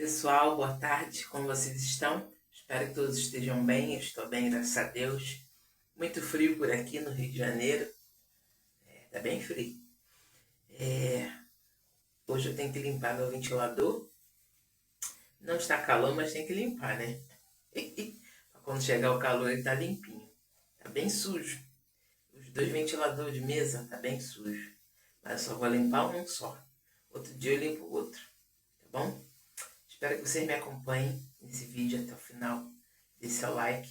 Pessoal, boa tarde, como vocês estão? Espero que todos estejam bem, eu estou bem, graças a Deus. Muito frio por aqui no Rio de Janeiro, tá bem frio. Hoje eu tenho que limpar meu ventilador. Não está calor, mas tem que limpar, né? Quando chegar o calor ele tá limpinho, tá bem sujo. Os dois ventiladores de mesa tá bem sujo, mas eu só vou limpar um só. Outro dia eu limpo o outro, tá bom? Espero que vocês me acompanhem nesse vídeo até o final. Dê seu like,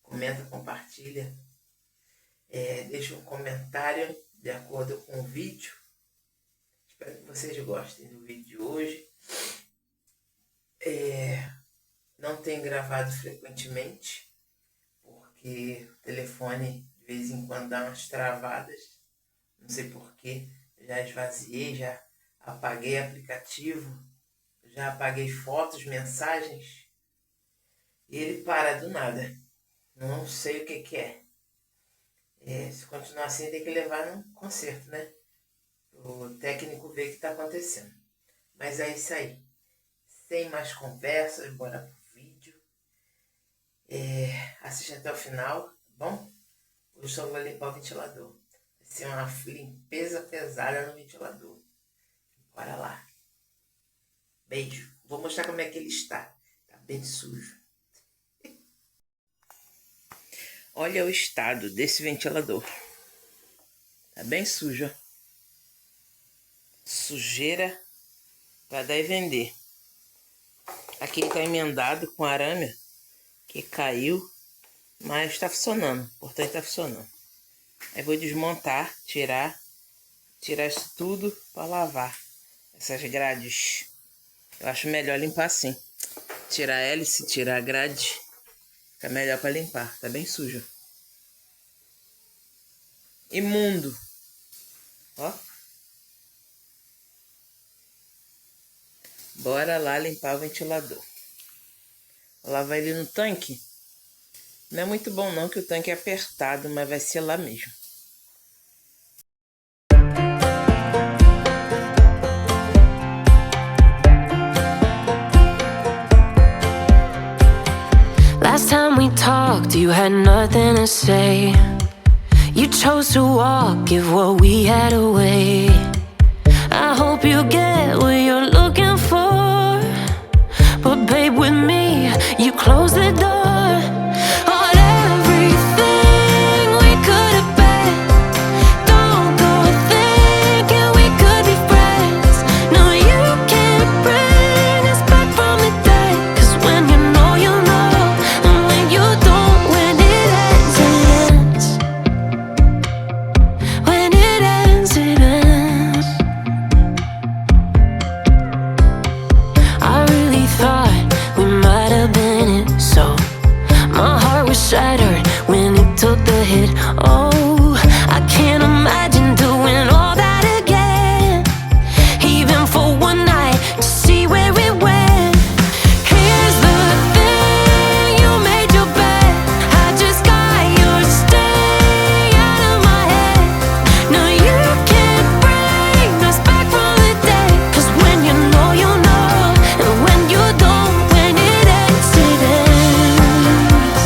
comenta, compartilha, deixa um comentário de acordo com o vídeo. Espero que vocês gostem do vídeo de hoje. Não tenho gravado frequentemente, porque o telefone de vez em quando dá umas travadas. Não sei porquê, já esvaziei, já apaguei aplicativo. Já apaguei fotos, mensagens, e ele para do nada. Não sei o que é. Se continuar assim, tem que levar no conserto, né? O técnico ver o que está acontecendo. Mas é isso aí. Sem mais conversas, bora pro vídeo. Assiste até o final, tá bom? Hoje só vou limpar o ventilador. Vai ser uma limpeza pesada no ventilador. Bora lá. Beijo. Vou mostrar como é que ele está. Tá bem sujo. Olha o estado desse ventilador. Tá bem sujo, ó. Sujeira para dar e vender. Aqui ele tá emendado com arame que caiu, mas tá funcionando. O portão tá funcionando. Aí vou desmontar, tirar isso tudo para lavar essas grades. Eu acho melhor limpar assim. Tirar a hélice, tirar a grade. Fica melhor para limpar. Tá bem sujo. Imundo. Ó. Bora lá limpar o ventilador. Vou lavar ele no tanque. Não é muito bom não, que o tanque é apertado, mas vai ser lá mesmo. Last time we talked, you had nothing to say. You chose to walk, give what we had away. I hope you get what you're looking for, but babe, with me, you close the door on everything we could have been. Don't go thinking we could be friends. No, you can't bring us back from the dead, 'cause when you know, you know. You don't, when it ends, it ends. When it ends, it ends. I really thought we might have been it, so my heart was shattered when it took the hit. Oh, I can't imagine doing all that again, even for one night, to see where it went. Here's the thing, you made your bed, I just got yours, stay out of my head. No, you can't bring us back from the dead, 'cause when you know, you know. And when you don't, when it ends, it ends.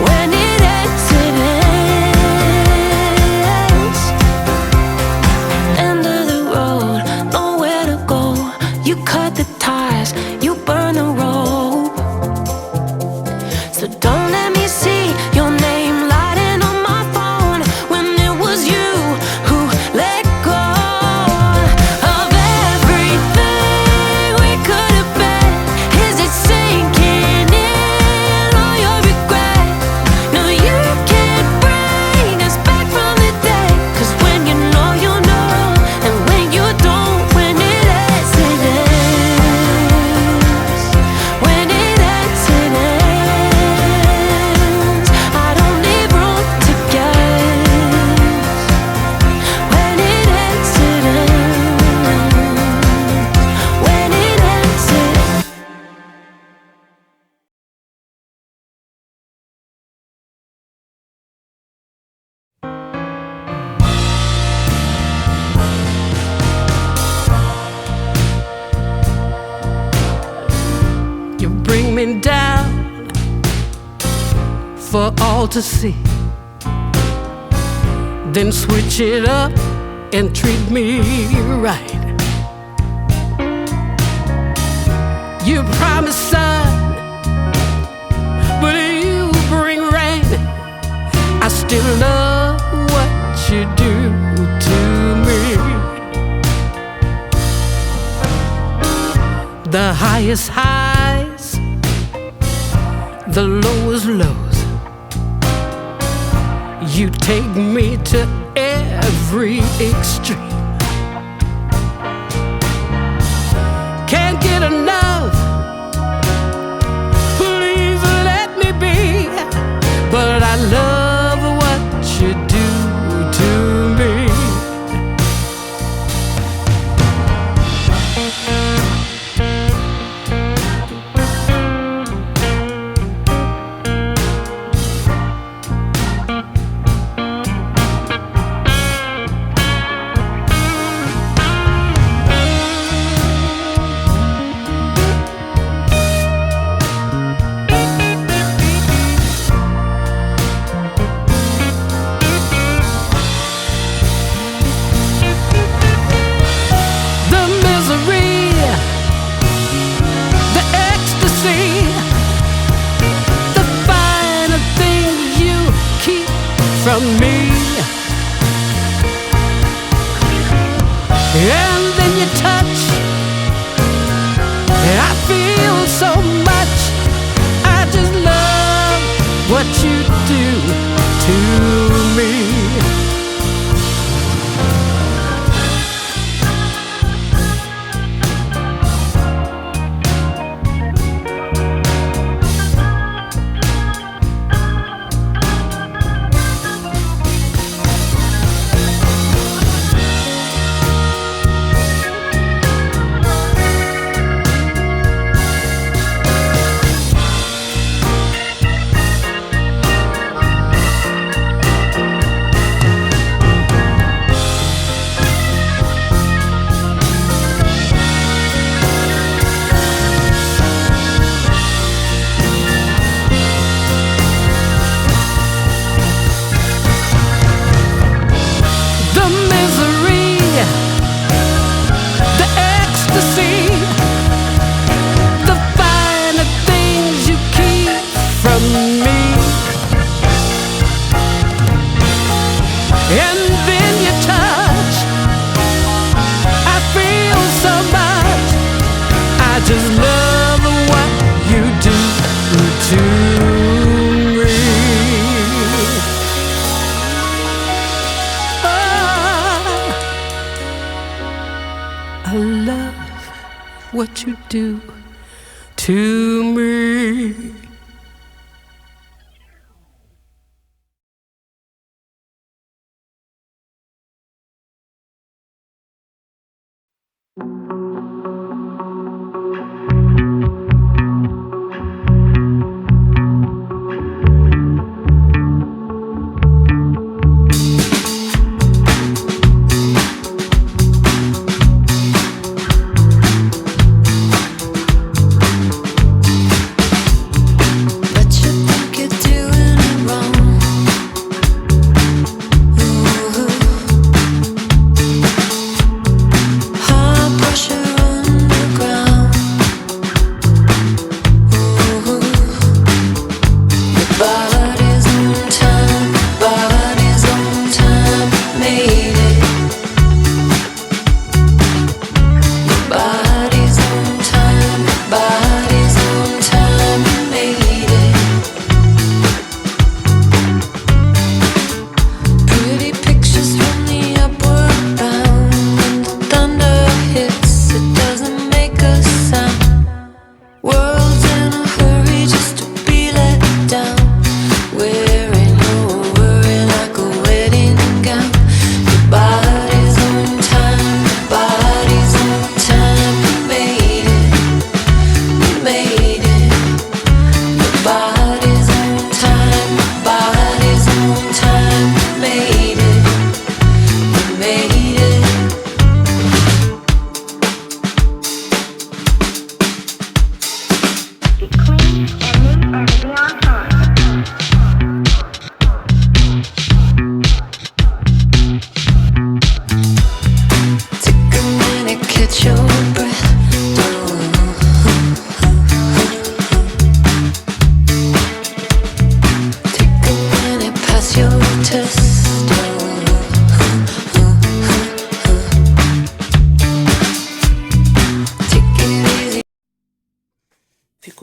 When it ends, it ends. End of the road, nowhere to go. You cut the ties, you burn the rope. So don't let me see your name lighting on my phone, when it was you who let go of everything we could have been. Is it sinking in, all your regret? No, you can't bring us back from the dead, 'cause when you know, you know. And when you don't, when it ends, it ends. coming down for all to see. Then switch it up and treat me right. You promised sun, but you bring rain. I still love what you do to me. The highest highs, the lowest lows. You take me to every extreme. Can't get enough, please let me be. But I love what you do to me. From me, and then you touch, I feel so much. I just love what you do to me. I love what you do to me.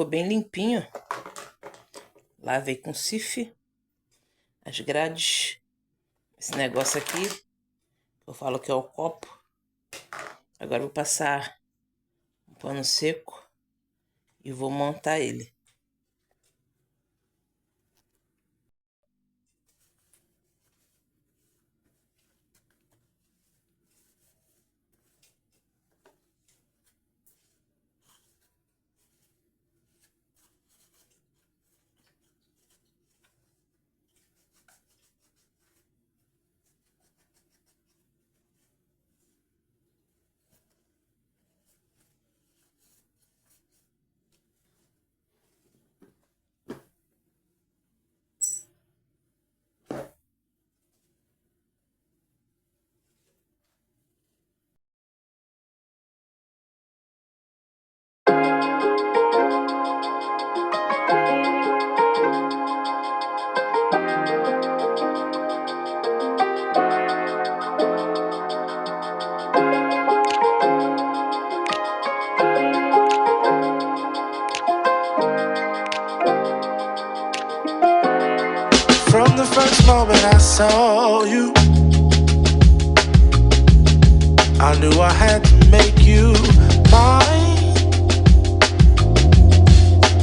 ficou bem limpinho. Lavei com sif as grades. Esse negócio aqui, eu falo que é o copo. Agora eu vou passar um pano seco e vou montar ele. From the first moment I saw you, I knew I had to make you mine.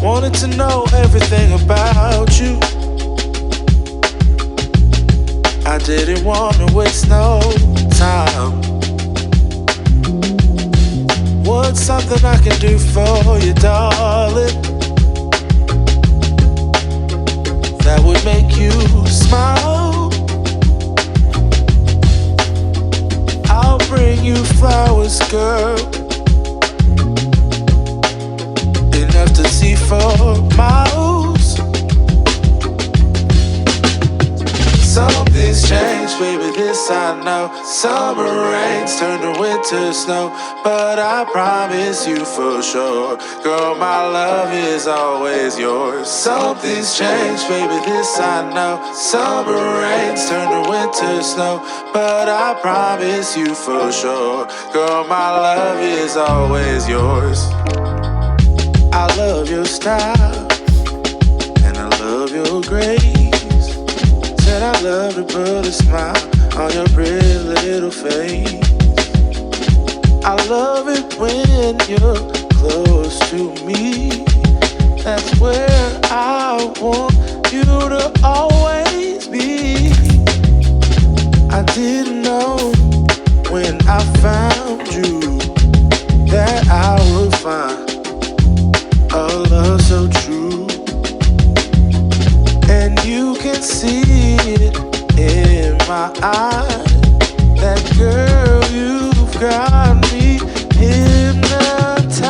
Wanted to know everything about you. I didn't want to waste no time. What's something I can do for you, darling, that would make you smile? I'll bring you flowers, girl, enough to see for miles. Something's changed, baby, this I know. Summer rains turn to winter snow, but I promise you for sure, girl, my love is always yours. Something's changed, baby, this I know. Summer rains turn to winter snow, but I promise you for sure, girl, my love is always yours. I love your style, and I love your grace. Said I love to put a smile on your pretty little face. I love it when you're close to me. That's where I want you to always be. I didn't know when I found you that I would find a love so true. And you can see it in my eyes, that girl, you've got me hypnotized.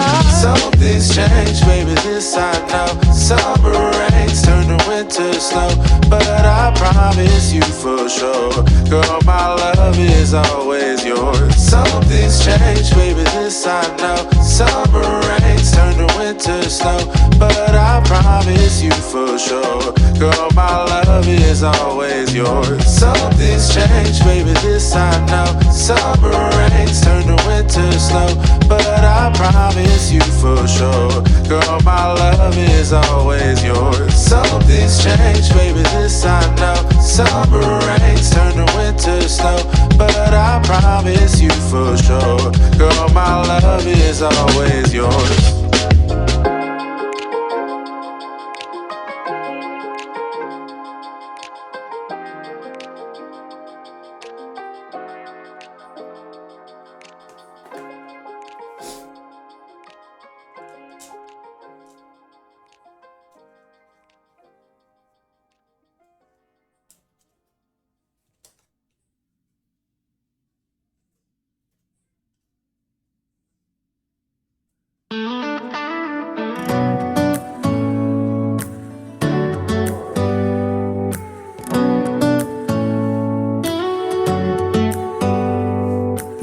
Something's changed, baby, this I know. Summer rains turn to winter snow, but I promise you for sure, girl, my love is always yours. Something's changed, baby, this I know. Summer rains turn to winter snow, but I promise you for sure, girl, my love is always yours. Something's changed, baby, this I know. Summer rains turn to winter snow, but I promise you for sure, girl, my love is always yours. Something's changed, baby, this I know. Summer rains turn to winter snow, but I promise you for sure, girl, my love is always yours.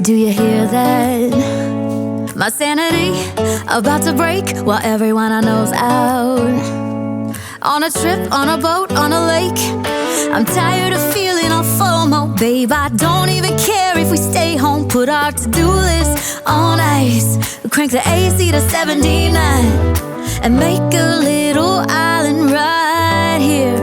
Do you hear that? My sanity about to break while everyone I know's out. On a trip, on a boat, on a lake. I'm tired of feeling all FOMO, babe. I don't even care if we stay home. Put our to-do list on ice. Crank the AC to 79. and make a little island right here.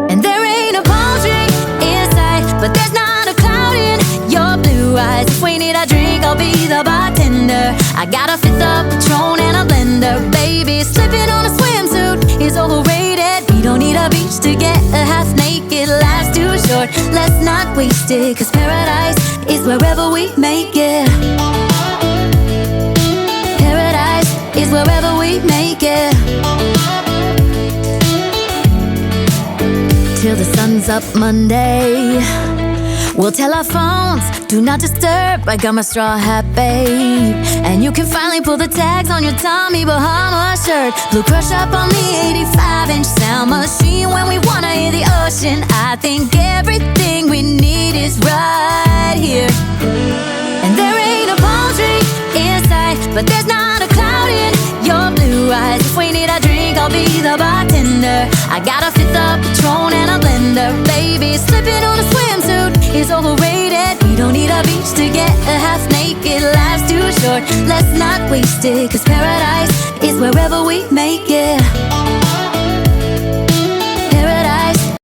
And there ain't a palm tree in sight, but there's not a cloud in your blue eyes. If we need a drink, I'll be the bartender. I got a fifth of Patron and a blender. Baby, slipping on a swimsuit is overrated. We don't need a beach to get a half naked. Life's too short, let's not waste it, 'cause paradise is wherever we make it. Paradise is wherever we make it. Till the sun's up Monday, we'll tell our phones, do not disturb. I got my straw hat, babe, and you can finally pull the tags on your Tommy Bahama shirt. Blue crush up on the 85-inch sound machine when we wanna hear the ocean. I think everything we need is right here. And there ain't a palm tree in sight, but there's not a cloud in your blue eyes. If we need a drink, I'll be the bartender. I got a fifth of Patron and a blender. Baby, slipping on a swimsuit is overrated. We don't need a beach to get a half naked. Life's too short, let's not waste it, 'cause paradise is wherever we make it.